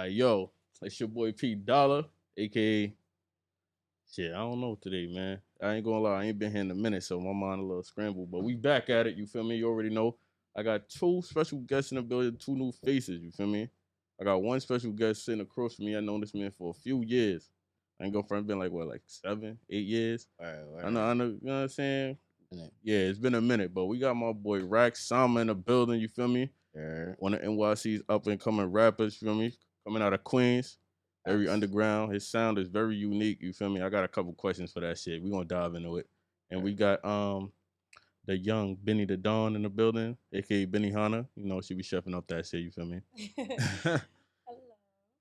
Yo, it's your boy P Dollar, aka shit. I don't know today, man. I ain't gonna lie, I ain't been here in a minute, so my mind a little scrambled. But we back at it. You feel me? You already know. I got two special guests in the building, two new faces. You feel me? I got one special guest sitting across from me. I known this man for a few years. I ain't gonna front. Been like what, like 7, 8 years. I know. You know what I'm saying? Yeah, it's been a minute, but we got my boy RAXSAMA in the building. You feel me? Yeah. One of NYC's up and coming rappers. You feel me? Coming out of Queens, very Facts. underground. His sound is very unique. You feel me? I got a couple questions for that shit. We gonna dive into it. And we got the young Benny the Dawn in the building, aka Benny Hanna. You know, she be chefing up that shit. You feel me? Hello.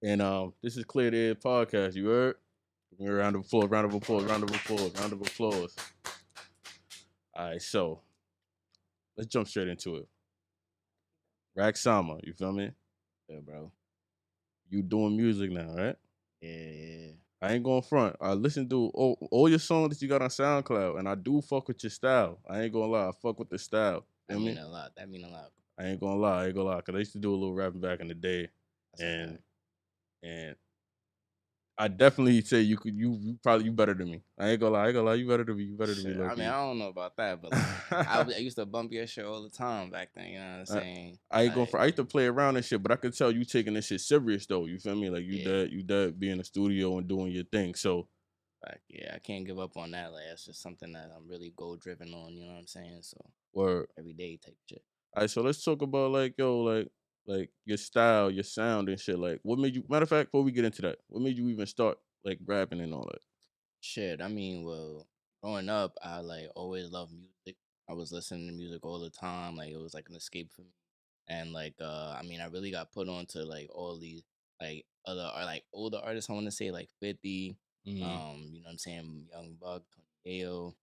And this is Clear the Air podcast. You heard? Give me a round of applause. Round of applause. Round of applause. Round of applause. All right, so let's jump straight into it. RAXSAMA, you feel me? Yeah, bro. You doing music now, right? Yeah. I ain't going front. I listen to all your songs that you got on SoundCloud, and I do fuck with your style. I ain't gonna lie, I fuck with the style. That Feel mean me? a lot. That mean a lot. I ain't gonna lie, cause I used to do a little rapping back in the day, That's a and fact. and I definitely say you probably you better than me. I ain't gonna lie, you better than me. You better than me, Shit. low I mean, key. I don't know about that, but like, I used to bump your shit all the time back then. You know what I'm I, saying? I ain't going Like, for. I used to play around and shit, but I could tell you taking this shit serious though. You feel me? Like yeah. you dead be in the studio and doing your thing. So Like, yeah, I can't give up on that. Like, that's just something that I'm really goal driven on. You know what I'm saying? So word. every day type shit. All right, so let's talk about like like your style, your sound and shit. Like, what made you? Matter of fact, before we get into that, what made you even start like rapping and all that? Shit. I mean, well, growing up, I like always loved music. I was listening to music all the time. Like, it was like an escape for me. And like I mean I really got put on to like all these like other or like older artists. I want to say like 50, Mm. you know what I'm saying, Young Buck, Tony Ayo,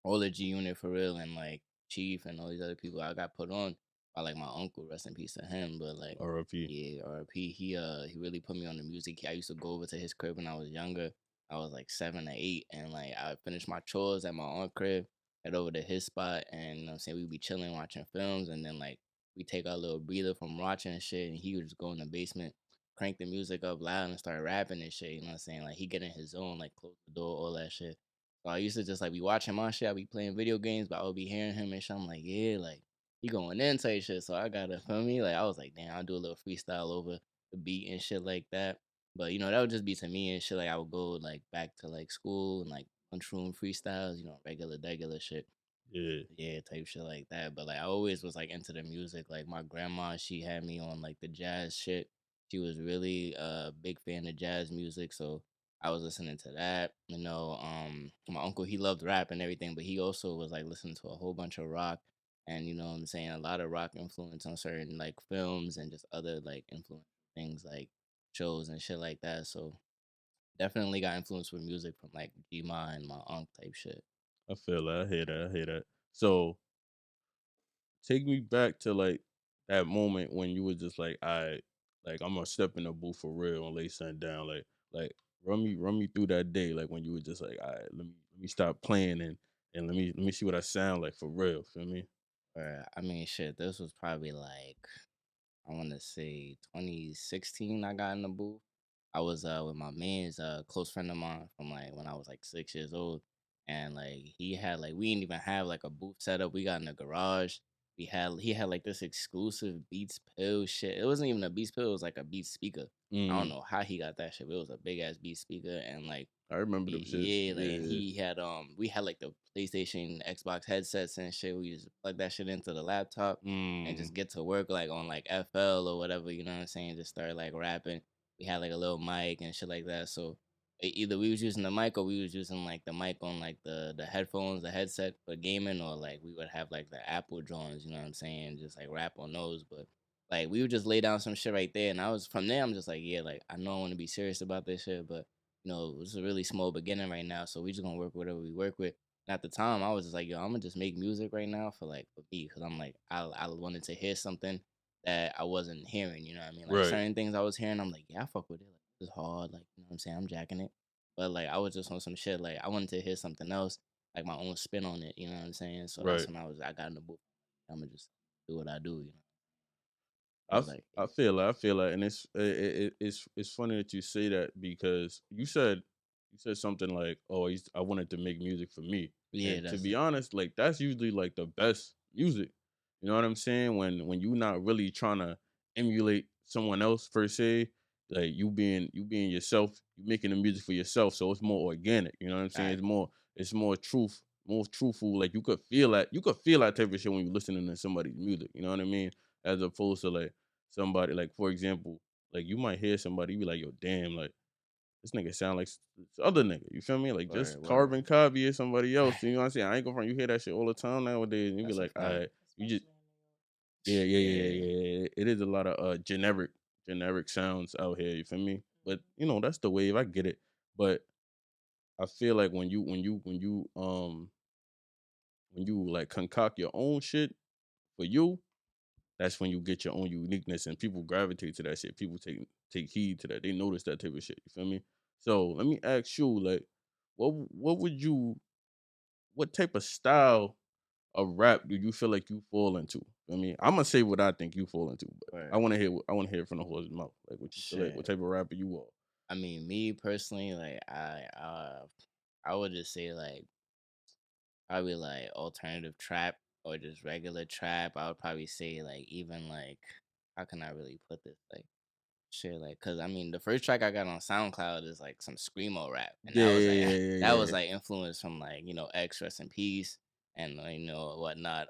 all the G Unit for real, and like Chief and all these other people. I got put on by like my uncle, rest in peace to him. But like, R.I.P. yeah, RP. He really put me on the music. I used to go over to his crib when I was younger. I was like 7 or 8, and like I finished my chores at my aunt crib, head over to his spot, and you know what I'm saying, we'd be chilling watching films, and then like we take our little breather from watching and shit, and he would just go in the basement, crank the music up loud, and start rapping and shit. You know what I'm saying? Like he get in his zone, like close the door, all that shit. So I used to just like be watching my shit. I be playing video games, but I would be hearing him and shit. I'm like, yeah, like he going in type shit. So I gotta feel me. Like I was like, damn, I'll do a little freestyle over the beat and shit like that. But you know, that would just be to me and shit. Like I would go like back to like school and like lunchroom freestyles, you know, regular shit. Yeah. Yeah, type shit like that. But like I always was like into the music. Like my grandma, she had me on like the jazz shit. She was really a big fan of jazz music, so I was listening to that. You know, my uncle, he loved rap and everything, but he also was like listening to a whole bunch of rock, and you know what I'm saying, a lot of rock influence on certain like films and just other like influence things like shows and shit like that. So definitely got influenced with music from like G-Ma and my uncle type shit. I feel that. I hear that. I hear that. So take me back to like that moment when you were just like I'm gonna step in the booth for real and lay something down. Like run me through that day. Like when you were just like, all right, let me stop playing and let me see what I sound like for real. Feel me? I mean, shit, this was probably like, I want to say 2016. I got in the booth. I was with my man's close friend of mine from like when I was like 6 years old, and like he had like we didn't even have like a booth set up. We got in the garage. He had like this exclusive Beats Pill shit. It wasn't even a Beats Pill. It was like a Beats speaker. I don't Mm, know how he got that shit, but it was a big ass Beats speaker, and like I remember them shits. yeah, like and Yeah. he had we had like the PlayStation, Xbox headsets and shit. We just plug that shit into the laptop and Mm, just get to work like on like FL or whatever, you know what I'm saying? Just start like rapping. We had like a little mic and shit like that. So either we was using the mic or we was using like the mic on like the headphones, the headset for gaming, or like we would have like the Apple drones, you know what I'm saying? Just like rap on those. But like we would just lay down some shit right there. And I was from there, I'm just like, yeah, like I know I want to be serious about this shit, but you know, it's a really small beginning right now. So we just gonna work with whatever we work with. And at the time, I was just like, yo, I'm gonna just make music right now for like for me, because I'm like, I wanted to hear something that I wasn't hearing. You know what I mean? Like right. certain things I was hearing, I'm like, yeah, I fuck with it. Like it's hard. Like you know what I'm saying? I'm jacking it. But like I was just on some shit. Like I wanted to hear something else, like my own spin on it. You know what I'm saying? So that's Right. when I got in the booth. I'm gonna just do what I do. You know? I was like, I feel like, and it's funny that you say that because you said something like, "Oh, I wanted to make music for me," yeah, and to that's be it. honest, like that's usually like the best music. You know what I'm saying? When you're not really trying to emulate someone else per se, like you being yourself, you making the music for yourself, so it's more organic. You know what I'm saying? Right. It's more truthful. Like you could feel that type of shit when you're listening to somebody's music. You know what I mean? As opposed to like somebody like for example, like you might hear somebody you be like, yo, damn, like this nigga sound like this other nigga. You feel me? Like just Word, word. carbon copy or somebody else. You know what I'm saying? I ain't going front. You hear that shit all the time nowadays, and you be That's a like, all fact. right, you just Yeah. yeah. It is a lot of generic sounds out here. You feel me? But you know that's the wave. I get it. But I feel like when you like concoct your own shit for you, that's when you get your own uniqueness and people gravitate to that shit. People take heed to that. They notice that type of shit. You feel me? So let me ask you, like, what would you what type of style of rap do you feel like you fall into? I mean, I'm gonna say what I think you fall into, but Word. I wanna hear it from the horse's mouth. Like what you feel like, what Shit. type of rapper you are. I mean, me personally, like I would just say like probably like alternative trap or just regular trap. I would probably say like even like how can I really put this like shit like because I mean the first track I got on SoundCloud is like some screamo rap and Yeah, that was like yeah, yeah, that yeah, was yeah. like influence from like X rest in peace and whatnot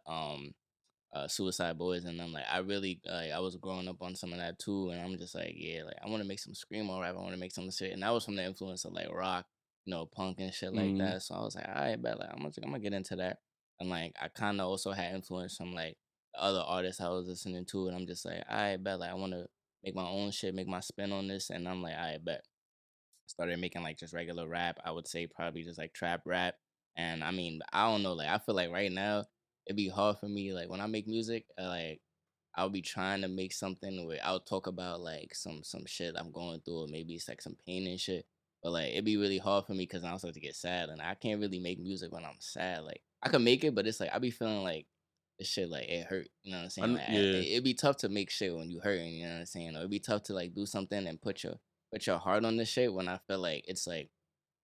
Suicide Boys and them. Like I really like I was growing up on some of that too, and I'm just like, yeah, like I want to make some screamo rap. I want to make some shit, and that was from the influence of like rock, punk and shit like Mhm. that. So I was like, all right, bet like I'm gonna get into that. And like I kind of also had influence from like the other artists I was listening to, and I'm just like, all right, bet like I want to make my own shit, make my spin on this, and I'm like, all right, bet started making like just regular rap. I would say probably just like trap rap. And I mean, I don't know, like I feel like right now it'd be hard for me. Like when I make music, like I'll be trying to make something where I'll talk about like some shit I'm going through, or maybe it's like some pain and shit. But like it'd be really hard for me because I start to get sad, and I can't really make music when I'm sad. Like I can make it, but it's like I be feeling like this shit like it hurt. You know what I'm saying? Like Yeah. it'd be tough to make shit when you hurting. You know what I'm saying? Or it'd be tough to like do something and put your heart on this shit when I feel like it's like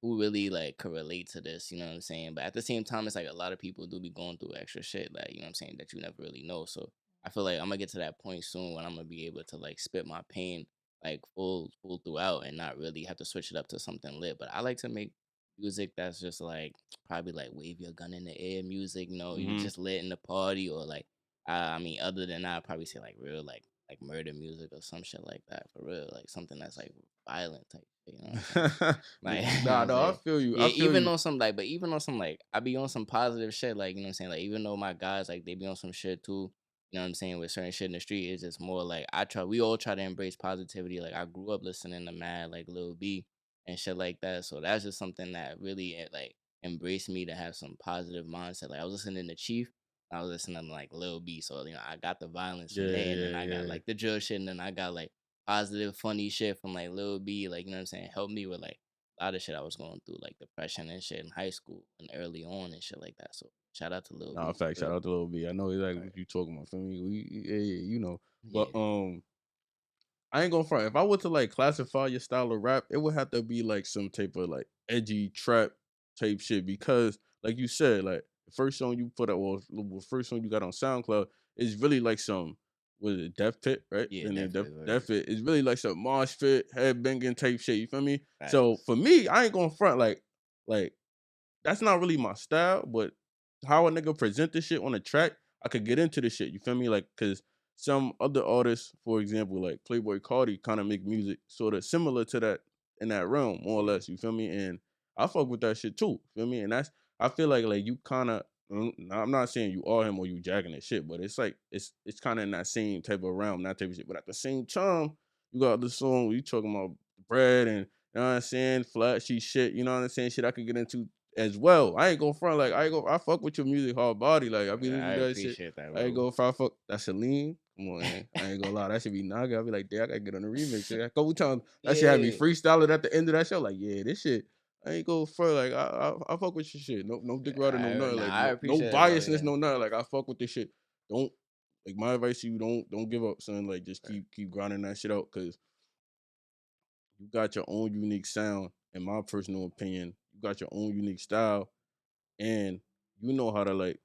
who really like could relate to this, you know what I'm saying? But at the same time, it's like a lot of people do be going through extra shit, like, you know what I'm saying, that you never really know. So I feel like I'm gonna get to that point soon when I'm gonna be able to like spit my pain like full throughout and not really have to switch it up to something lit. But I like to make music that's just like probably like wave your gun in the air music, you Mhm. just lit in the party or like I mean other than that I'd probably say like real like murder music or some shit like that for real. Like something that's like violent type shit, you know what I'm saying? Like, you know what Nah, I'm no, I saying? feel you. Yeah, I feel even you. on some like, but even on some like, I be on some positive shit, like, you know what I'm saying? Like, even though my guys, like, they be on some shit too, you know what I'm saying? With certain shit in the street, it's just more like, we all try to embrace positivity. Like, I grew up listening to Mad, like, Lil B and shit like that. So that's just something that really, like, embraced me to have some positive mindset. Like, I was listening to Chief, I was listening to, like, Lil B. So, I got the violence from Yeah, there, and then yeah, I got, yeah. like, the drill shit, and then I got, like, positive, funny shit from, like, Lil B, like, you know what I'm saying? Helped me with, like, a lot of shit I was going through, like depression and shit in high school and early on and shit like that. So shout out to Lil Nah, B fact, for shout real. out to Lil B. I know exactly Right. what you talking about. For me, yeah, yeah, you know. But Yeah. I ain't gonna front. If I were to like classify your style of rap, it would have to be like some type of like edgy trap type shit because, like you said, like the first song you put out, or the first song you got on SoundCloud is really like some was it Death Pit, right? Yeah, The name definitely Death word. Pit is really like some mosh pit, head banging type shit. You feel me? So Facts. for me, I ain't gonna front like that's not really my style, but how a nigga present this shit on a track, I could get into this shit. You feel me? Like, cause some other artists, for example, like Playboy Cardi, kind of make music sort of similar to that in that realm, more or Yeah. less. You feel me? And I fuck with that shit too. Feel me? And that's I feel like you kind of. I'm not saying you are him or you jacking that shit, but it's like it's kind of in that same type of realm, that type of shit. But at the same time, you got the song where you talking about bread and you know what I'm saying, flashy shit. You know what I'm saying, shit I could get into as well. I ain't go front like I fuck with your music hard body. Like I be I listening to that shit. appreciate that, I ain't bro. go if I fuck that Celine. Come on, man. I ain't gonna lie. That should be naga. I be like, damn, I gotta get on the remix. A couple times that shit had me Yeah. freestyling at the end of that show. Like, yeah, this shit. I ain't go front. Like I fuck with your shit. No dick rider, no nothing. Like I no appreciate it, bro. biasness, Yeah. no nothing. Like I fuck with this shit. Don't Like my advice to you, don't give up, son. Like just Right. keep grinding that shit out because you got your own unique sound. In my personal opinion, you got your own unique style, and you know how to like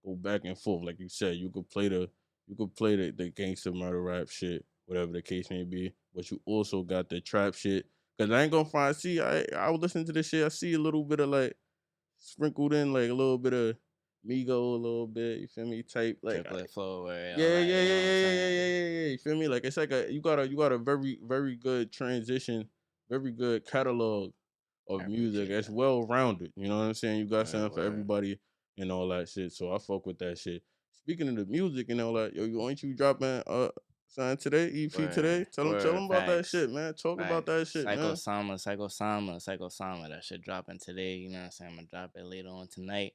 go back and forth. Like you said, you could play the gangster murder rap shit, whatever the case may be. But you also got the trap shit. Cause I ain't gonna find. See, I was listening to this shit. I see a little bit of like sprinkled in, like a little bit of Migo, a little bit. You feel me? Type like Triplet flow or all yeah, that. yeah, You know yeah, what I'm yeah, yeah, yeah, saying? yeah, yeah, yeah. You feel me? Like it's like you got a very very good transition, very good catalog I of music. appreciate That's that. well rounded. You know what I'm saying? You got Word, something for word, everybody and all that shit. So I fuck with that shit. Speaking of the music and all that, yo, ain't you dropping something today? EP word, today? Tell them word. about that Facts. shit, man. Talk about Facts. that shit, man. Psycho Sama. That shit dropping today. You know what I'm saying? I'm gonna drop it later on tonight.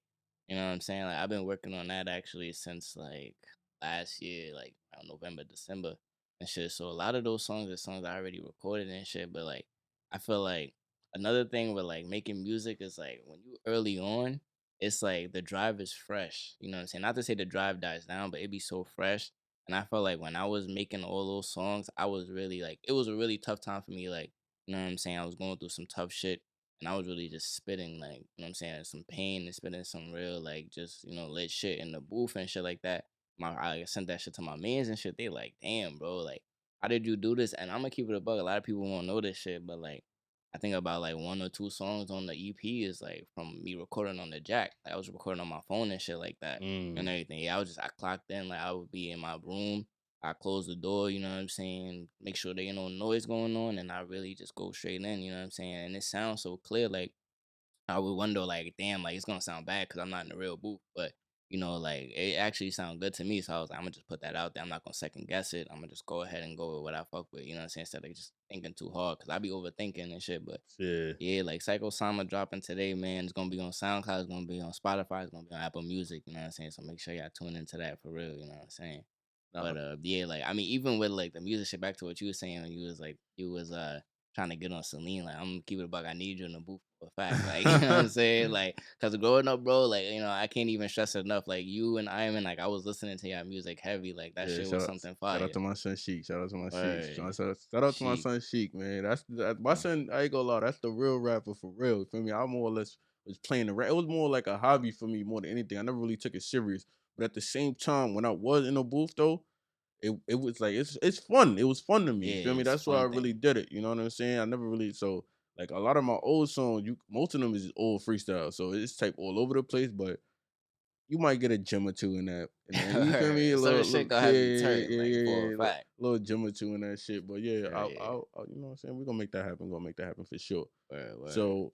You know what I'm saying? Like I've been working on that actually since like last year, like around November, December and shit. So a lot of those songs are songs I already recorded and shit. But like I feel like another thing with like making music is like when you early on, it's like the drive is fresh. You know what I'm saying? Not to say the drive dies down, but it be so fresh. And I felt like when I was making all those songs, I was really like, it was a really tough time for me. Like, you know what I'm saying? I was going through some tough shit and I was really just spitting, like, you know what I'm saying? Some pain and spitting some real, like, just, lit shit in the booth and shit like that. I sent that shit to my mans and shit. They like, damn, bro, like, how did you do this? And I'm gonna keep it a bug. A lot of people won't know this shit, but like, I think about like one or two songs on the EP is like from me recording on the jack. Like, I was recording on my phone and shit like that and Mm, everything. Yeah, I clocked in, like I would be in my room. I close the door, you know what I'm saying? Make sure there ain't no noise going on, and I really just go straight in, you know what I'm saying? And it sounds so clear, like I would wonder, like, damn, like it's gonna sound bad because I'm not in the real booth, but like it actually sound good to me. So I was like, I'm gonna just put that out there. I'm not gonna second guess it. I'm gonna just go ahead and go with what I fuck with, you know what I'm saying? Instead of just thinking too hard, because I be overthinking and shit. But yeah. yeah, like Psycho Sama dropping today, man. It's gonna be on SoundCloud, it's gonna be on Spotify, it's gonna be on Apple Music, you know what I'm saying? So make sure y'all tune into that for real, you know what I'm saying? Nah, But yeah, like I mean, even with like the music shit, back to what you were saying, you was trying to get on Celine, like I'm gonna keep it a buck. I need you in the booth for a fact, like you know what I'm saying, like because growing up, bro, like I can't even stress it enough. Like you and Iman, like I was listening to your music heavy, like that yeah, shit shout was out, something shout out fire. to my son Sheik. Shout out to my Sheik. Word, Shout out to my chic. son Sheik, man. My son. I ain't gonna lie, that's the real rapper for real. You feel me? I more or less was playing the rap. It was more like a hobby for me more than anything. I never really took it serious. But at the same time, when I was in the booth though, it was like it's fun. It was fun to me. You Yeah, feel me? it's That's why I fun really thing. did it. You know what I'm saying? I never really like a lot of my old songs. Most of them is old freestyle, so it's type all over the place. But you might get a gem or two in that, and then you feel me? Word. A Certain little shit gonna yeah, have you yeah, turn, yeah, like yeah, for a yeah, fact. little gem or two in that shit. But yeah, Yeah, yeah. you know what I'm saying? We're gonna make that happen. We're gonna make that happen for sure. Word, word. So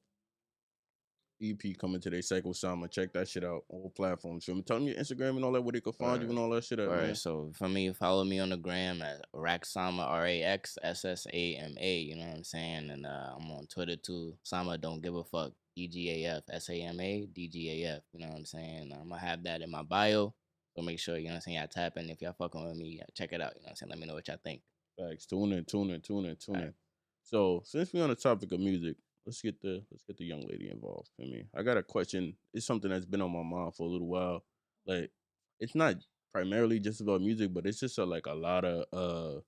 EP coming today, Psycho Sama. Check that shit out on all platforms. Feel me? Tell them your Instagram and all that, where they can find you Word. and all that shit at, Word. man. So for me, follow me on the gram at RAXSAMA, RAXSSAMA. You know what I'm saying? And I'm on Twitter too. Sama don't give a fuck. DGAF. SAMA DGAF. You know what I'm saying? I'm gonna have that in my bio. So make sure, you know what I'm saying, y'all tap in. If y'all fucking with me, check it out. You know what I'm saying? Let me know what y'all think. Facts. Tune in, tune in, tune in, tune All right. in. So since we're on the topic of music, let's get the young lady involved. I mean, I got a question. It's something that's been on my mind for a little while. Like, it's not primarily just about music, but it's just like a lot of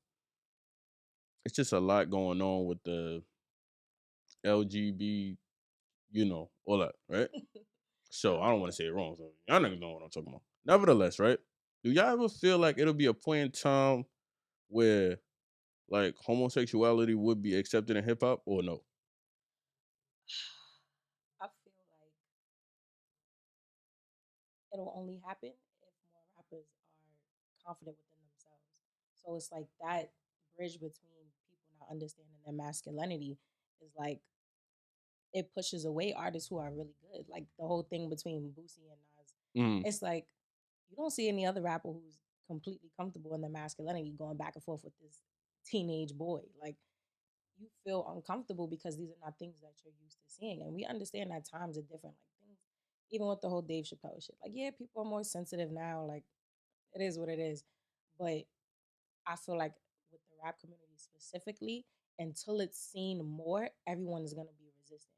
it's just a lot going on with the LGB, all that, right? So I don't want to say it wrong. So y'all niggas know what I'm talking about. Nevertheless, right? Do y'all ever feel like it'll be a point in time where like homosexuality would be accepted in hip hop or no? I feel like it'll only happen if more rappers are confident within themselves. So it's like that bridge between people not understanding their masculinity is like it pushes away artists who are really good. Like the whole thing between Boosie and Nas, Mm, it's like you don't see any other rapper who's completely comfortable in their masculinity going back and forth with this teenage boy. Like you feel uncomfortable because these are not things that you're used to seeing. And we understand that times are different. Like things, even with the whole Dave Chappelle shit. Like, yeah, people are more sensitive now. Like, it is what it is. But I feel like with the rap community specifically, until it's seen more, everyone is gonna be resistant.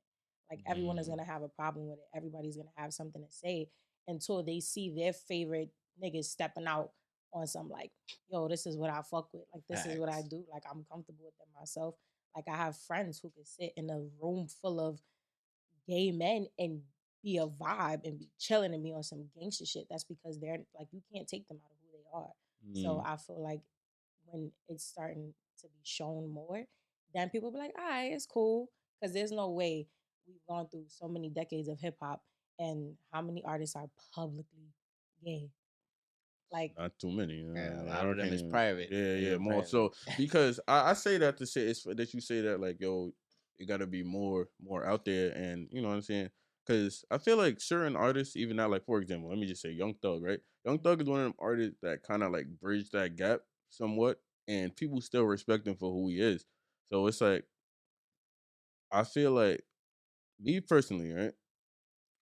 Like everyone is mm, gonna have a problem with it. Everybody's gonna have something to say until they see their favorite niggas stepping out on some like, yo, this is what I fuck with. Like this is what I Facts. do. Like I'm comfortable with it myself. Like I have friends who could sit in a room full of gay men and be a vibe and be chilling and be on some gangster shit. That's because they're like you can't take them out of who they are. So Mm. I feel like when it's starting to be shown more, then people be like, all right, it's cool. Because there's no way we've gone through so many decades of hip hop and how many artists are publicly gay. Like, Not too many. Yeah, a lot I of them can't is even. private. Yeah, They yeah, are more private. so because I say that to say it's that you say that like yo, it got to be more out there, and you know what I'm saying. Because I feel like certain artists, even now, like for example, let me just say Young Thug, right? Young Thug is one of them artists that kind of like bridge that gap somewhat, and people still respect him for who he is. So it's like I feel like me personally, right?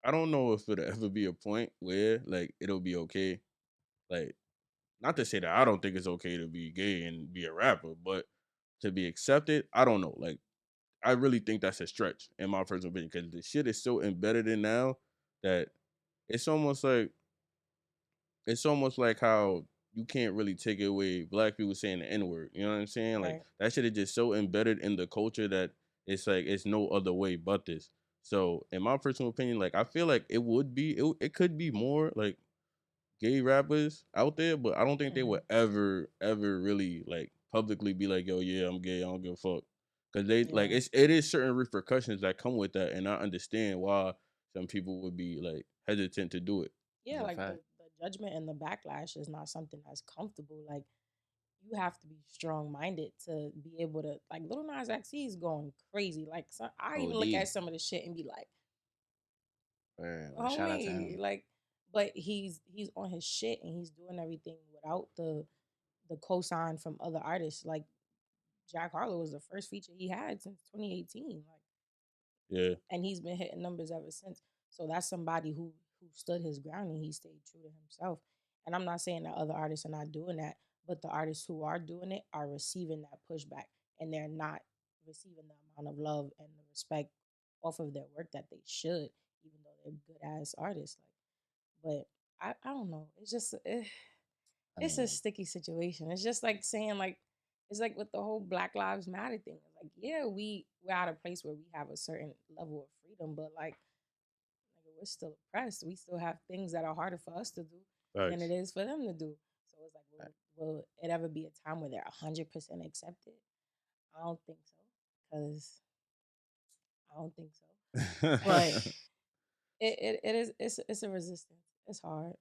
I don't know if it'll ever be a point where like it'll be okay, like not to say that I don't think it's okay to be gay and be a rapper, but to be accepted, I don't know. Like, I really think that's a stretch in my personal opinion because the shit is so embedded in now that it's almost like how you can't really take away black people saying the N word. You know what I'm saying? Like right. that shit is just so embedded in the culture that it's like it's no other way but this. So, in my personal opinion, like I feel like it could be more like gay rappers out there, but I don't think they Hmm. would ever really like publicly be like, "Yo, yeah, I'm gay. I don't give a fuck," because they like Yeah. it is certain repercussions that come with that, and I understand why some people would be like hesitant to do it. Yeah, That's a like fact. the judgment and the backlash is not something that's comfortable. Like you have to be strong minded to be able to like Little Nas X is going crazy. Like so I even look at OD. some of the shit and be like, Well, shout out to homie, him. like, but he's on his shit and he's doing everything without the cosign from other artists. Like Jack Harlow was the first feature he had since 2018. Like Yeah, and he's been hitting numbers ever since. So that's somebody who stood his ground and he stayed true to himself. And I'm not saying that other artists are not doing that, but the artists who are doing it are receiving that pushback and they're not receiving the amount of love and the respect off of their work that they should, even though they're good ass artists. Like, but I don't know. It's just I it's a mean, sticky situation. It's just like saying like it's like with the whole Black Lives Matter thing. It's like, yeah, we're at a place where we have a certain level of freedom, but like nigga, we're still oppressed. We still have things that are harder for us to do than it facts. is for them to do. So it's like, I- will it ever be a time where they're 100% accepted? I don't think so, because I don't think so. But it is it's a resistance. It's hard.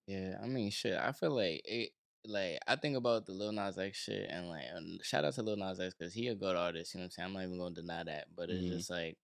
yeah, I mean, shit. I feel like it. Like I think about the Lil Nas X shit, and like, shout out to Lil Nas X because he a good artist. You know what I'm saying? I'm not even gonna deny that. But it's Mhm. just like,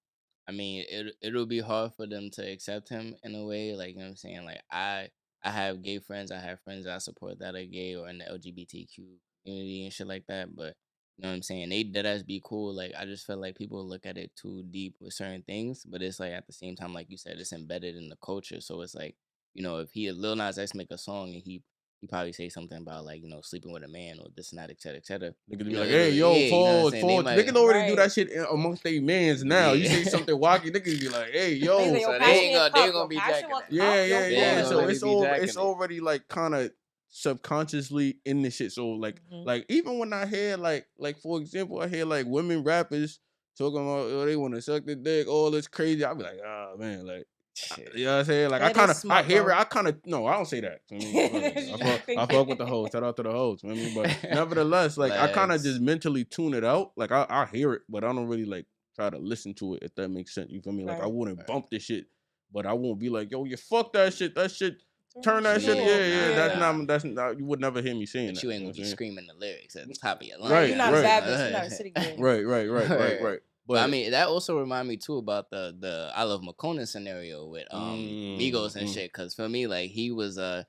I mean, it'll be hard for them to accept him in a way. Like you know what I'm saying? Like I have gay friends. I have friends that I support that are gay or in the LGBTQ community and shit like that. But you know what I'm saying? They dead ass be cool. Like I just feel like people look at it too deep with certain things. But it's like at the same time, like you said, it's embedded in the culture. So it's like if he Lil Nas X make a song and he probably say something about like sleeping with a man or this and that, et cetera, et cetera. Niggas be like, It'll "Hey, yo, yeah, you know what I'm pause, saying? They pause." might Niggas already do Right. that shit amongst they mans now. You say yeah. something wacky, niggas be like, "Hey, Like you say, yo." yo, So pass me a they cup. ain't Yo, gonna be pass you jacking a it. cup. Yeah, Yo, yeah, They ain't yeah. gonna So pause. really it's be over. It's jacking it. already like kind of subconsciously in the shit. So Hmm. like even when I hear like for example, I hear like women rappers talking about oh they want to suck the dick, all this crazy. I be like, oh man, like Shit. you know what I'm saying? Like It is I smut hear it. though. I kind of no, I don't say that. I mean, fuck it. I fuck with the hoes. Shout out to the hoes. You know what I mean, but nevertheless, like I kind of just Legs. mentally tune it out. Like I hear it, but I don't really like try to listen to it. If that makes sense, you feel me? Like I Right. wouldn't Right. bump this shit, but I won't be like, yo, you fuck that shit. That shit. Turn Turn that that shit shit. Yeah, off. Yeah, yeah. nah, Yeah. nah. That's not. You would never hear me saying But that. you You ain't know gonna what be I'm saying? screaming the lyrics at the top of your Right. You're lungs. Right, not a right, bad bitch. You're not a city girl. Right. right. But I But mean, that also remind me too about the I Love McConan scenario with Migos and mm, shit. Cause for me, like he was I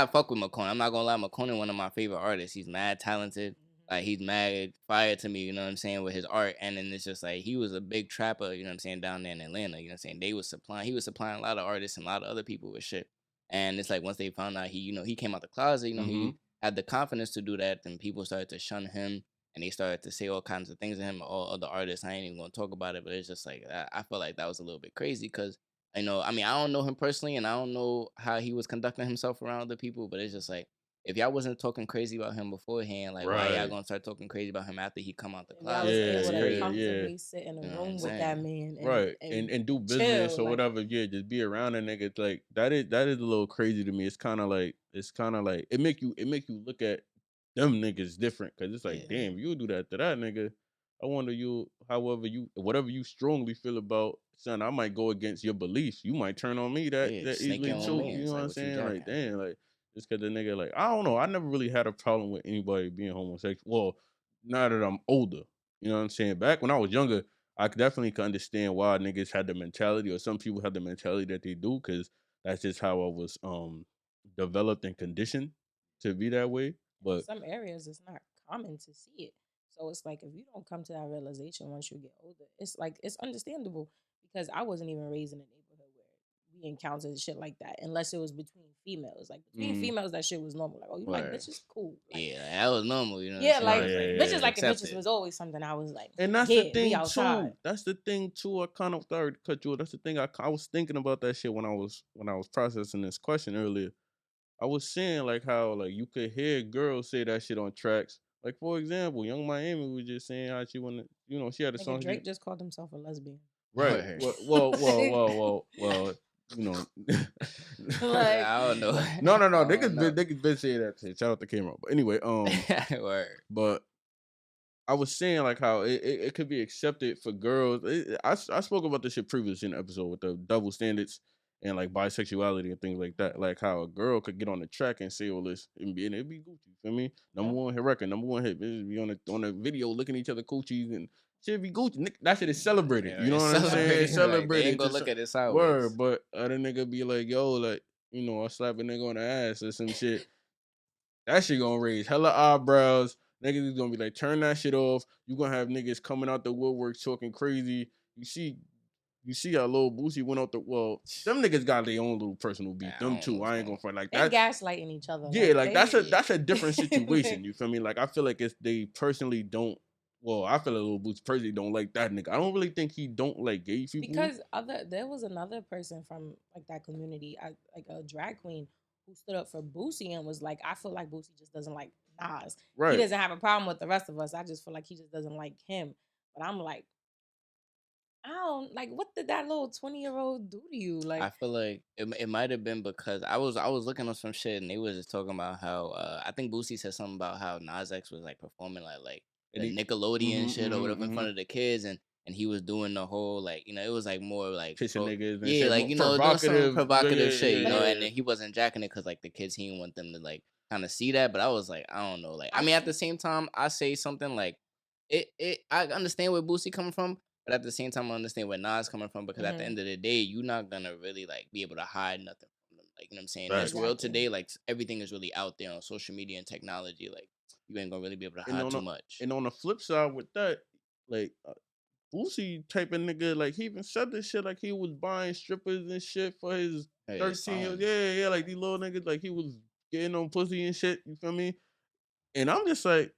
fuck with McConan. I'm not gonna lie, McConan one of my favorite artists. He's mad talented. Mhm. Like he's mad fire to me, you know what I'm saying, with his art. And then it's just like he was a big trapper, you know what I'm saying, down there in Atlanta. You know what I'm saying? He was supplying a lot of artists and a lot of other people with shit. And it's like once they found out he came out the closet, mm-hmm. he had the confidence to do that, then people started to shun him and they started to say all kinds of things to him, all other artists. I ain't even gonna talk about it, but it's just like I felt like that was a little bit crazy because I mean, I don't know him personally, and I don't know how he was conducting himself around other people, but it's just like if y'all wasn't talking crazy about him beforehand, like why y'all Right. gonna start talking crazy about him after he come out the If y'all closet? was Yeah, That's able to yeah, crazy. yeah. comfortably sit in a You know what I'm room with that saying? man Right. and And do business chill, or like whatever. Yeah, just be around a nigga. Like that is a little crazy to me. It's kinda like it make you look at them niggas different. Cause it's like, Yeah. damn, you do that to that nigga. I wonder whatever you strongly feel about, son, I might go against your beliefs. You might turn on me that Yeah, that sneak easily in on too. me. And You it's know what like, I'm what you saying? Like, jacking? damn, like just cause the nigga, like, I don't know. I never really had a problem with anybody being homosexual. Well, now that I'm older. You know what I'm saying? Back when I was younger, I definitely could understand why niggas had the mentality, or some people have the mentality that they do, because that's just how I was developed and conditioned to be that way. in But some areas it's not common to see it. So it's like if you don't come to that realization once you get older, it's like it's understandable because I wasn't even raised in a neighborhood where we encountered shit like that unless it was between females. Like between mm, females, that shit was normal. Like, oh, you like Word. bitches? Cool. Like, Yeah, that was normal. You know what I'm yeah, saying? It like right, was like, yeah, bitches yeah. like bitches accepted. was always something I was like, And that's the yeah, we thing outside. too. That's the thing too. I kind of sorry to cut you off. That's the thing. I was thinking about that shit when I was processing this question earlier. I was saying like how like you could hear girls say that shit on tracks. Like for example, Young Miami was just saying how she wanna, she had a Nigga, song. Drake just called himself a lesbian. Right. Word. Well. Like, I don't know. No, I no, no. They don't could know. they could been say that shit. Shout out to Cameron. But anyway, Word. but I was saying like how it could be accepted for girls. I spoke about this shit previously in the episode with the double standards and like bisexuality and things like that. Like how a girl could get on the track and say all this and it'd be Gucci. Feel me? Number yeah. one hit record, number one hit. Bitches be on the video looking at each other coochies and shit be Gucci. That shit is celebrated. Yeah, You know it's what I'm saying? It's celebrated. Like they ain't celebrated. gonna Just look at it sideways. word, but other nigga be like, yo, like, I slap a nigga on the ass or some shit. That shit gonna raise hella eyebrows. Niggas is gonna be like, turn that shit off. You gonna have niggas coming out the woodwork talking crazy. You see how Lil Boosie went out them niggas got their own little personal beef. I Them don't know two, what's I ain't going gonna on. fight like They that. gaslighting each other. Yeah, Like like that's a they that's a different situation. You feel me? Like I feel like it's they personally don't. Well, I feel like Lil Boosie personally don't like that nigga. I don't really think he don't like gay people. because there was another person from like that community, like a drag queen who stood up for Boosie and was like, I feel like Boosie just doesn't like Nas. He Right. doesn't have a problem with the rest of us. I just feel like he just doesn't like him. But I'm like, I don't like what did that little 20-year-old do to you? I Like, feel like it might have been because I was looking on some shit and they was just talking about how I think Boosie said something about how Nas X was like performing like And the he, Nickelodeon shit or whatever in mm-hmm. front of the kids and he was doing the whole like it was like more like Kissing niggas and yeah shit. like doing some Provocative. Yeah, provocative yeah, shit yeah, but and yeah. then he wasn't jacking it because like the kids he didn't want them to like kind of see that, but I was like I don't know, like I I mean at think the same time I say something like it I understand where Boosie coming from, but at the same time, I understand where Nas coming from because at the mhm, end of the day, you're not gonna really like be able to hide nothing from them. Like you know what I'm saying? In this Facts. world exactly. today, like everything is really out there on social media and technology. Like you ain't gonna really be able to And hide on too the much. and on the flip side with that, like Boosie type of nigga, like he even said this shit, like he was buying strippers and shit for his Hey, 13 years. son. Yeah, like these little niggas, like he was getting on pussy and shit. You feel me? And I'm just like,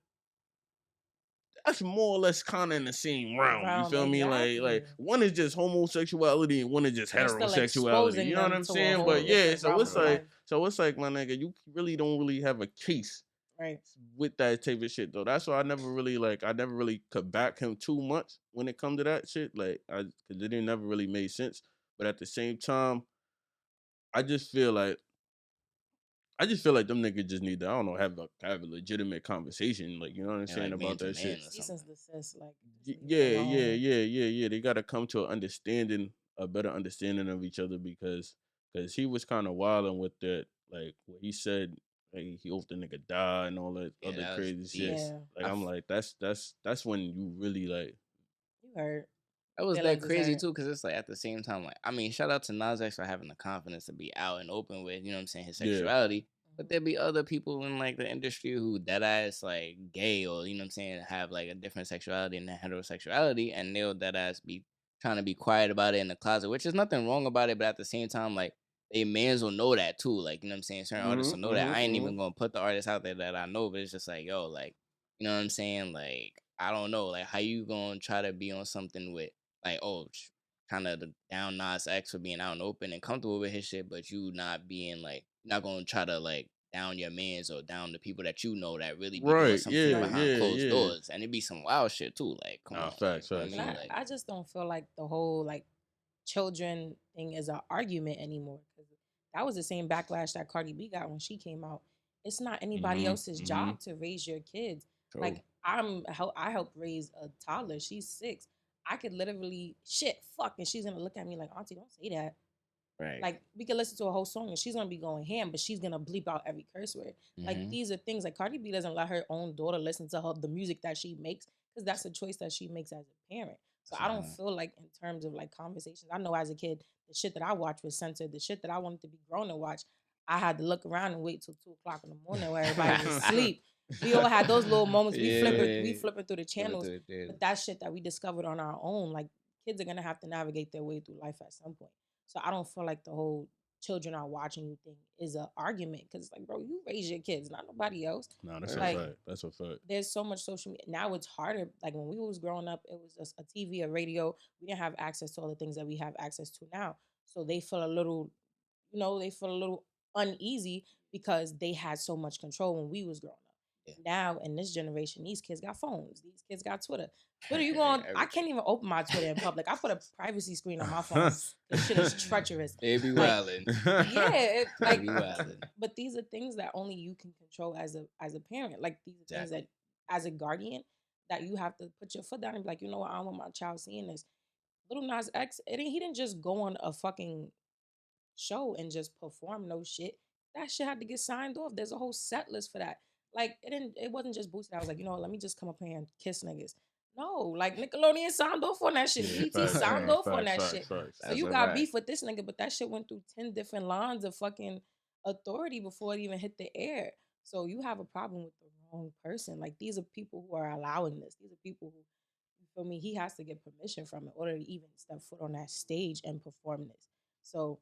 that's more or less kind of in the same realm. You Realm, feel me? exactly. Like one is just homosexuality and one is just You're still heterosexuality. exposing You know what them I'm to a saying? whole But True. yeah, different so realm it's of True. like, life. my nigga, you really don't really have a case Right. with that type of shit though. That's why I never really could back him too much when it come to that shit. Like cause it didn't never really made sense. But at the same time, I just feel like them niggas just need to, I don't know, have a legitimate conversation. Like, you know what I'm Yeah, saying like man about to that shit. man or Cease and something. desist. Like, just leave it alone. Yeah. They gotta come to a better understanding of each other because he was kind of wilding with that, like what he said, like he hoped the nigga die and all that Yeah, other that was crazy shit. beast. Yeah. Like I'm like, that's when you really like, You hurt. That was that Feelings is crazy hurt. too, because it's like at the same time, like I mean, shout out to Nas X for having the confidence to be out and open with, you know what I'm saying, his yeah, sexuality. But there be other people in like the industry who dead ass like gay or you know what I'm saying, have like a different sexuality than heterosexuality, and they'll dead ass be trying to be quiet about it in the closet, which is nothing wrong about it, but at the same time, like they mans will know that too. Like, you know what I'm saying? Certain artists will know that. I ain't mm-hmm. even gonna put the artists out there that I know, but it's just like, yo, like, you know what I'm saying? Like, I don't know. Like, how you gonna try to be on something with like, oh, kind of the down Nas X for being out and open and comfortable with his shit, but you not being like, not gonna try to like down your mans or down the people that you know that really be doing Right. some shit Yeah. behind Yeah. closed Yeah. doors, and it be some wild shit too. Like, come Nah, on, facts, like, you know facts, what I And mean? facts. Like, I just don't feel like the whole like children thing is an argument anymore. Because that was the same backlash that Cardi B got when she came out. It's not anybody Mm-hmm. else's job to raise your kids. True. Like I helped raise a toddler. She's 6. I could literally fuck, and she's gonna look at me like, Auntie, don't say that. right. Like we could listen to a whole song and she's gonna be going ham, but she's gonna bleep out every curse word. Like Mhm. these are things like Cardi B doesn't let her own daughter listen to the music that she makes because that's a choice that she makes as a parent. So I don't feel like in terms of like conversations. I know as a kid the shit that I watched was censored. The shit that I wanted to be grown to watch, I had to look around and wait till 2 o'clock in the morning where everybody was asleep. We all had those little moments. We Yeah. flipping through the channels. Flipping through it, But that shit that we discovered on our own, like kids are gonna have to navigate their way through life at some point. So I don't feel like the whole children are watching you thing is an argument because it's like, bro, you raise your kids, not nobody else. Nah, that's a Like fact. That's a fact. there's so much social media now. It's harder. Like when we was growing up, it was just a TV, a radio. We didn't have access to all the things that we have access to now. So they feel a little, they feel a little uneasy because they had so much control when we was growing up. Yeah. Now in this generation, these kids got phones. These kids got Twitter. Twitter, I can't even open my Twitter in public. I put a privacy screen on my phone. This shit is treacherous. They be Like, wildin'. Yeah, They be wildin'. but these are things that only you can control as a parent. Like these are things that as a guardian that you have to put your foot down and be like, you know what, I don't want my child seeing this. Little Nas X, he didn't just go on a fucking show and just perform no shit. That shit had to get signed off. There's a whole set list for that. Like it wasn't just boosted. I was like, let me just come up here and kiss niggas. No, like Nickelodeon signed off on that shit. BT signed off on that shit. So That's you a got fact. beef with this nigga, but that shit went through 10 different lines of fucking authority before it even hit the air. So you have a problem with the wrong person. Like these are people who are allowing this. These are people who, you feel me, he has to get permission from in order to even step foot on that stage and perform this. So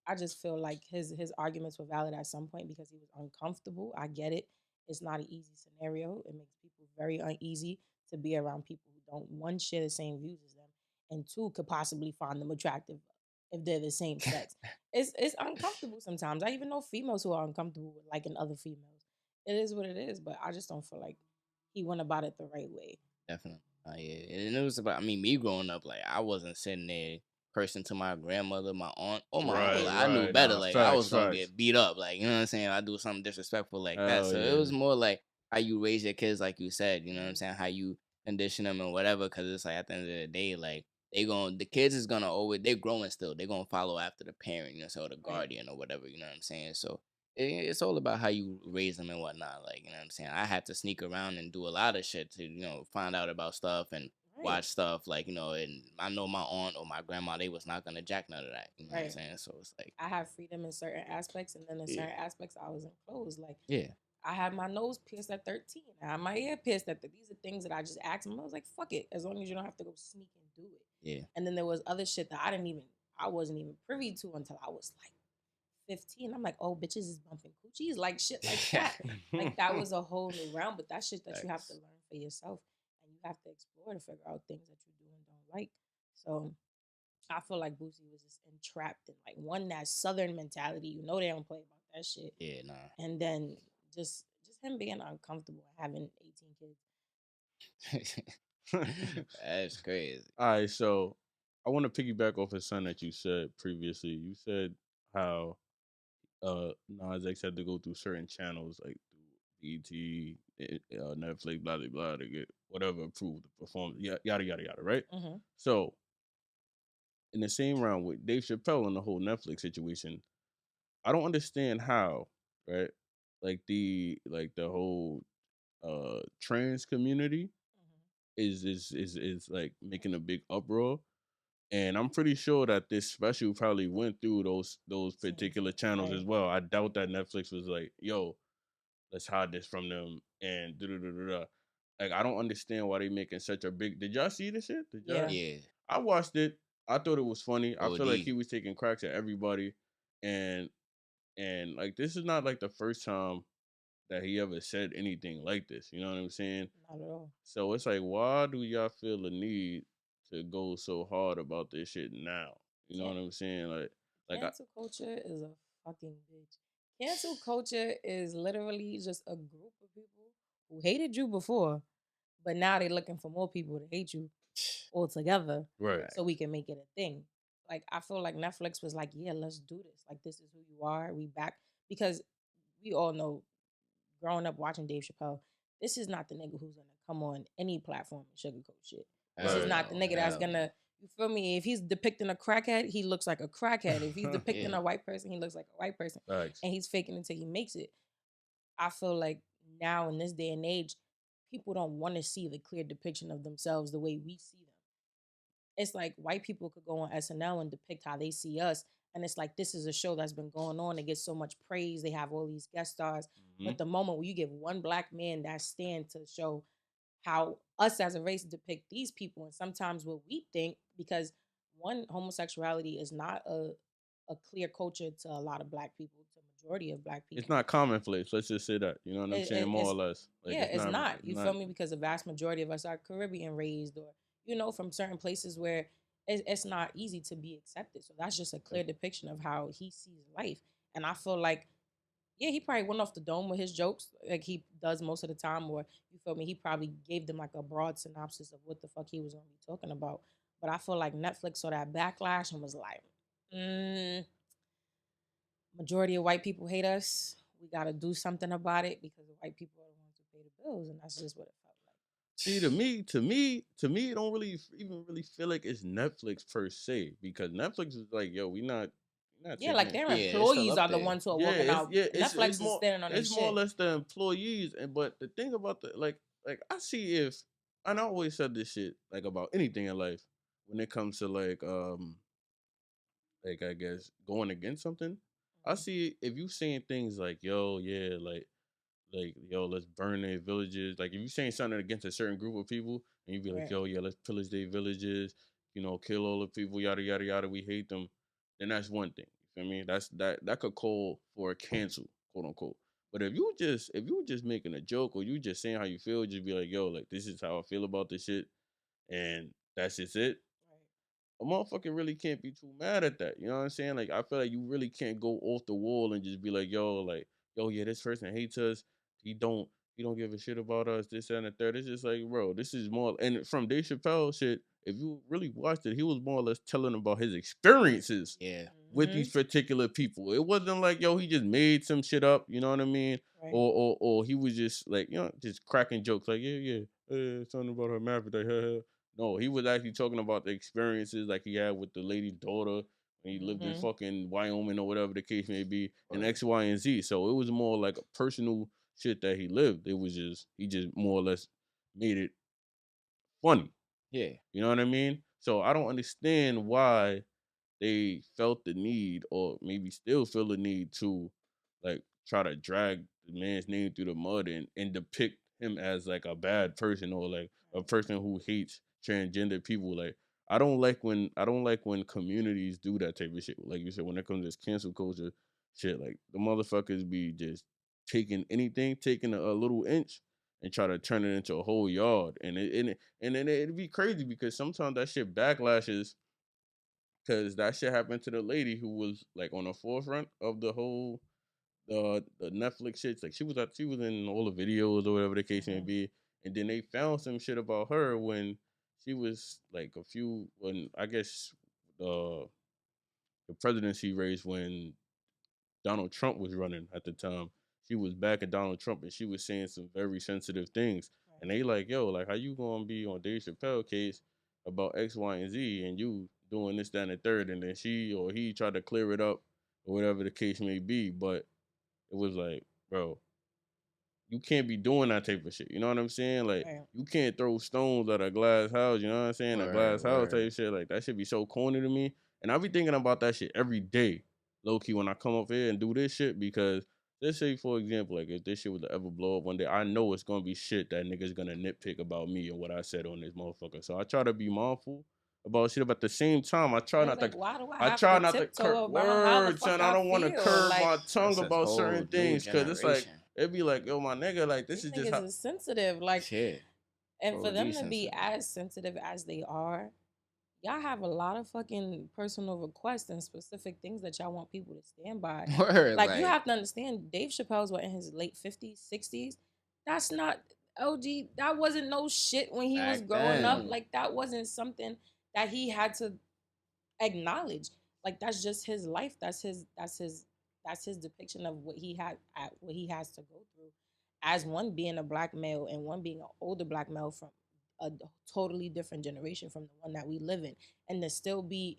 I just feel like his arguments were valid at some point because he was uncomfortable. I get it. It's not an easy scenario. It makes people very uneasy to be around people who don't, one, share the same views as them, and two, could possibly find them attractive if they're the same sex. It's uncomfortable sometimes. I even know females who are uncomfortable with liking other females. It is what it is, but I just don't feel like he went about it the right way. Definitely. Yeah. And it was about, me growing up, like, I wasn't sitting there cursing to my grandmother, my aunt, or my uncle. Like, I knew better. Nah, Like, I was facts, going to facts. get beat up. Like, you know what I'm saying? I do something disrespectful like that. Hell So yeah. it was more like how you raise your kids, like you said, you know what I'm saying? How you condition them and whatever. Because it's like, at the end of the day, like, the kids is going to always, they're growing still. They're going to follow after the parent, so the guardian or whatever, you know what I'm saying? So it's all about how you raise them and whatnot. Like, you know what I'm saying? I had to sneak around and do a lot of shit to, find out about stuff and watch stuff. Like, and I know my aunt or my grandma, they was not going to jack none of that. You know what I'm saying? So it's like, I have freedom in certain aspects, and then in certain aspects, I was enclosed. Like, yeah. I had my nose pierced at 13. I had my ear pierced at 13. These are things that I just asked him. I was like, fuck it. As long as you don't have to go sneak and do it. Yeah. And then there was other shit that I wasn't even privy to until I was like 15. I'm like, oh, bitches is bumping coochies. Like shit like that. Like that was a whole new realm. But that's shit that you have to learn for yourself. And you have to explore to figure out things that you do and don't like. So I feel like Boosie was just entrapped in like that Southern mentality. They don't play about that shit. Yeah, nah. And then just him being uncomfortable and having 18 kids. That's crazy. All right, so I want to piggyback off of something that you said previously. You said how Nas X had to go through certain channels like BT, Netflix, blah blah blah, to get whatever approved to perform, yada yada yada, right? Mm-hmm. So in the same round with Dave Chappelle and the whole Netflix situation, I don't understand how, right? Like the whole trans community is like making a big uproar. And I'm pretty sure that this special probably went through those particular channels as well. I doubt that Netflix was like, yo, let's hide this from them and da. Like, I don't understand why they making such a big. Did y'all see this shit? Did y'all? Yeah. I watched it. I thought it was funny. I feel like OD. he was taking cracks at everybody, and like this is not like the first time that he ever said anything like this. You know what I'm saying? Not at all. So it's like, why do y'all feel the need to go so hard about this shit now? You know what I'm saying? Like cancel culture is a fucking bitch. Cancel culture is literally just a group of people who hated you before, but now they're looking for more people to hate you altogether Right. so we can make it a thing. Like, I feel like Netflix was like, yeah, let's do this. Like, this is who you are. We back. Because we all know, growing up watching Dave Chappelle, this is not the nigga who's gonna come on any platform and sugarcoat shit. This is Right. not the nigga that's gonna, you feel me? If he's depicting a crackhead, he looks like a crackhead. If he's depicting Yeah. a white person, he looks like a white person. Facts. And he's faking until he makes it. I feel like now in this day and age, people don't want to see the clear depiction of themselves the way we see them. It's like white people could go on SNL and depict how they see us. And it's like, this is a show that's been going on. It gets so much praise. They have all these guest stars. Mhm. But the moment where you give one black man that stand to show how us as a race depict these people, and sometimes what we think, because one, homosexuality is not a clear culture to a lot of black people, to majority of black people. It's not commonplace. Let's just say that. You know what I'm saying? More or less. Like, Yeah, it's not. You feel me? Because the vast majority of us are Caribbean raised, or from certain places where it's not easy to be accepted. So that's just a clear depiction of how he sees life. And I feel like, yeah, he probably went off the dome with his jokes, like he does most of the time. Or you feel me? He probably gave them like a broad synopsis of what the fuck he was gonna be talking about. But I feel like Netflix saw that backlash and was like, majority of white people hate us. We got to do something about it because the white people are the ones who pay the bills, and that's just what it felt like. See, to me, it don't really even really feel like it's Netflix per se, because Netflix is like, yo, we not Yeah, like taking their it. employees are the ones who are working out. Netflix is more standing on their it's more or shit. less the employees. And but the thing about the like I see if, and I always said this shit like about anything in life when it comes to like I guess going against something. I see if you saying things like, yo, yeah, like, yo, let's burn their villages. Like, if you saying something against a certain group of people, and you be like, Right. yo, yeah, let's pillage their villages, kill all the people, yada yada yada, we hate them, then that's one thing. You feel me? That could call for a cancel, quote unquote. But if you just making a joke, or you just saying how you feel, just be like, yo, like, this is how I feel about this shit, and that's just it. A motherfucker really can't be too mad at that. You know what I'm saying? Like, I feel like you really can't go off the wall and just be like, yo, yeah, this person hates us. He don't he don't give a shit about us, this, that, and the third. It's just like, bro, this is more, and from Dave Chappelle shit, if you really watched it, he was more or less telling about his experiences Yeah. with these particular people. It wasn't like, yo, he just made some shit up, you know what I mean? Right. Or he was just like, just cracking jokes like, something about her mouth, like, no, he was actually talking about the experiences like he had with the lady's daughter when he lived in fucking Wyoming or whatever the case may be, and X, Y, and Z. So it was more like a personal shit that he lived. It was just, he just more or less made it funny. Yeah. You know what I mean? So I don't understand why they felt the need, or maybe still feel the need, to like try to drag the man's name through the mud and depict him as like a bad person, or like a person who hates transgender people. Like, I don't like when communities do that type of shit. Like you said, when it comes to this cancel culture shit, like the motherfuckers be just taking a little inch and try to turn it into a whole yard. And then it'd be crazy because sometimes that shit backlashes, because that shit happened to the lady who was like on the forefront of the whole the Netflix shit. Like, she was in all the videos or whatever the case may be, and then they found some shit about her when she was like when I guess the presidency race, when Donald Trump was running at the time. She was back at Donald Trump, and she was saying some very sensitive things. And they like, yo, like, how you gonna be on Dave Chappelle case about X, Y, and Z, and you doing this, that, and the third, and then she or he tried to clear it up, or whatever the case may be. But it was like, bro, you can't be doing that type of shit. You know what I'm saying? Like, you can't throw stones at a glass house. You know what I'm saying? A glass house type shit. Like, that should be so corny to me. And I be thinking about that shit every day, low key, when I come up here and do this shit. Because let's say, for example, like, if this shit was to ever blow up one day, I know it's gonna be shit that niggas gonna nitpick about me and what I said on this motherfucker. So I try to be mindful about shit, but at the same time, I try not like, to. why do I have try to not to tiptoe curb about how the words, fuck and I don't want to feel? curb Like, my tongue That's a about whole certain new things, because it's like, generation. it'd be like, yo, my nigga, like, this these is just niggas how. is sensitive. Like, Shit. and for them to be sensitive. as sensitive as they are, y'all have a lot of fucking personal requests and specific things that y'all want people to stand by. Word, Like, you have to understand, Dave Chappelle's in his late 50s, 60s. That's not OG. That wasn't no shit when he was back growing up. then. Like, that wasn't something that he had to acknowledge. Like, that's just his life. That's his depiction of what he what he has to go through as one being a black male and one being an older black male from a totally different generation from the one that we live in, and to still be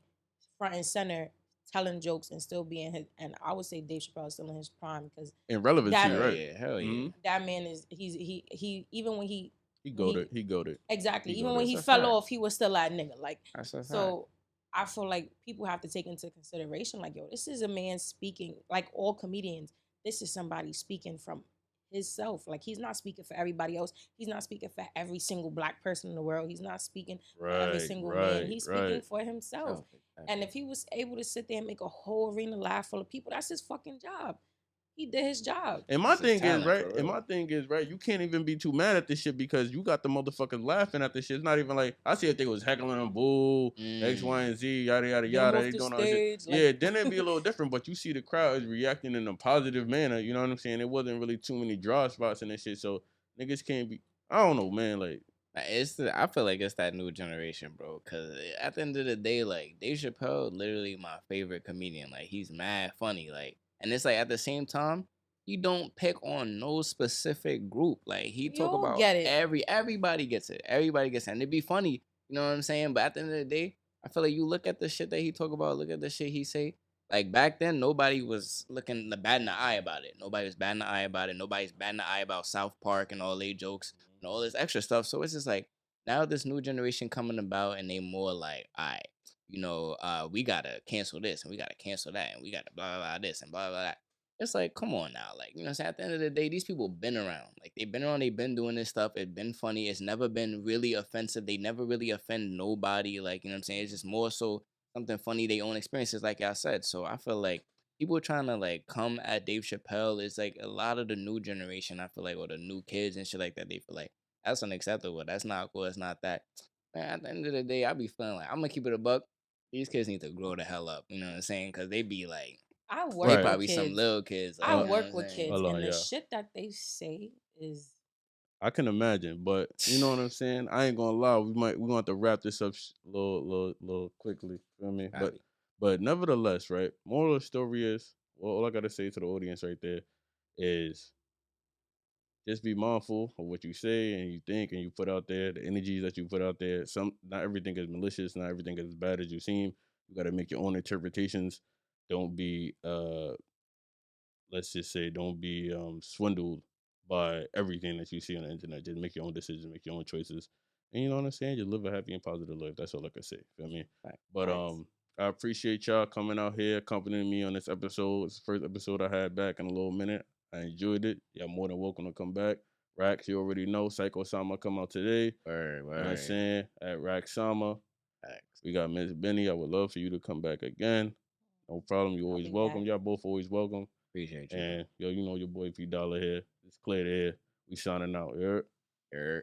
front and center telling jokes and still being his. And I would say Dave Chappelle is still in his prime because And relevancy, that Hell right? yeah, hell yeah. Mhm. that man is he even when he He when goated. He goated. exactly He even goated. when That's he a fell fact. off, he was still that nigga. Like, That's a fact. so I feel like people have to take into consideration, like, yo, this is a man speaking, like all comedians, this is somebody speaking from himself. Like, he's not speaking for everybody else. He's not speaking for every single black person in the world. He's not speaking for every Right, single man. right, He's speaking right. for himself. And if he was able to sit there and make a whole arena laugh full of people, that's his fucking job. He did his job. And my That's his thing is, talent, right? for And real. my thing is, right? You can't even be too mad at this shit because you got the motherfuckers laughing at this shit. It's not even like I see if they was heckling them, boo, X, Y, and Z, yada yada Get him yada. off They the doing all that shit. stage. Like, Yeah, then it'd be a little different. But you see the crowd is reacting in a positive manner. You know what I'm saying? It wasn't really too many draw spots and this shit. So niggas can't be. I don't know, man. Like, I feel like it's that new generation, bro. Cause at the end of the day, like Dave Chappelle, literally my favorite comedian. Like he's mad funny. Like, and it's like at the same time, he don't pick on no specific group. Like he we talk all about get it. everybody gets it. Everybody gets it, and it'd be funny. You know what I'm saying? But at the end of the day, I feel like you look at the shit that he talk about. Look at the shit he say. Like back then, nobody was looking the bad in the eye about it. Nobody was bad in the eye about it. Nobody's bad in the eye about South Park and all they jokes and all this extra stuff. So it's just like now this new generation coming about and they more like, all right, we gotta cancel this and we gotta cancel that and we gotta blah blah, blah this and blah blah that. It's like, come on now. Like, you know what I'm saying? At the end of the day, these people been around. Like they've been around, they've been doing this stuff. It's been funny. It's never been really offensive. They never really offend nobody. Like, you know what I'm saying? It's just more so something funny, their own experiences, like I said. So I feel like people trying to like come at Dave Chappelle is like a lot of the new generation, I feel like, or the new kids and shit like that, they feel like that's unacceptable. That's not cool. It's not that. Man, at the end of the day, I be feeling like I'm gonna keep it a buck. These kids need to grow the hell up. You know what I'm saying? Because they be like, I they work right. with probably some kids. little kids. Like, I you know what work I'm with saying? kids, Hold on, and the yeah. shit that they say is I can imagine, but you know what I'm saying. I ain't gonna lie. We're gonna have to wrap this up little quickly. Feel me? Copy. But nevertheless, right. Moral of the story is, well, all I gotta say to the audience right there is just be mindful of what you say and you think and you put out there, the energies that you put out there. Not everything is malicious, not everything is as bad as you seem. You gotta make your own interpretations. Don't be let's just say don't be swindled by everything that you see on the internet. Just make your own decisions, make your own choices. And you know what I'm saying? Just live a happy and positive life. That's all I can say. Feel me? Right. But facts. I appreciate y'all coming out here, accompanying me on this episode. It's the first episode I had back in a little minute. I enjoyed it. Y'all more than welcome to come back. Rax, you already know. Psycho Sama come out today. Word, You know what I'm word. saying? At RAXSAMA. Facts. We got Miss Benny. I would love for you to come back again. No problem. You I'll always be welcome. back. Y'all both always welcome. Appreciate you. And yo, you know your boy P Dollar here. It's clear the air. We signing out. You heard? Bro.